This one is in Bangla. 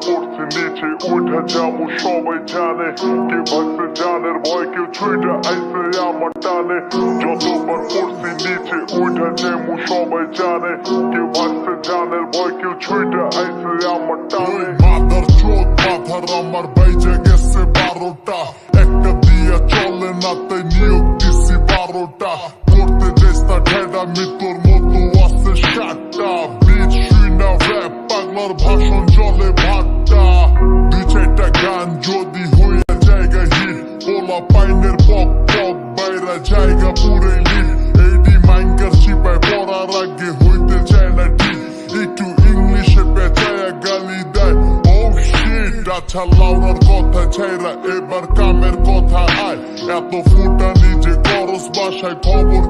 পড়ছি নিচে উঠা যাবো সবাই জানে কে ভাগছে জানের ভয় কেউ ছুঁইটা আইসে আমার টানে যতবার পড়ছি নিচে উঠা যাবো সবাই জানে কেউ ভাগছে জানের ভয় কেউ ছুঁইটা আইসে আমার টানে মাদার চোদ মাথার আমার বাইজে গেছে 12টা একটা দিয়া চলে না তাই নিয়োগ দিছি 12টা করতে যাইস না ঢেডা মৃত্যুর মতো আছে 7টা বিচ শুই না র‍্যাপ পাগলার ভাষণ চলে ভাট্টা 2-4টা গান যদি হইয়া জায়গা হিট পোলা পাইনের পক পক বাইরা জায়গা পুরে লিট এইডি মাইঙ্গার চিপায় পড়ার আগে হইতে চায় না ঠিক একটু ইংলিশে পেঁচায়া গালি দেয় ও শিট আচ্ছা লাউরার কথা ছাইরা এবার কামের কথা আয় এত ফুটা নিজে করস বাসায় খবর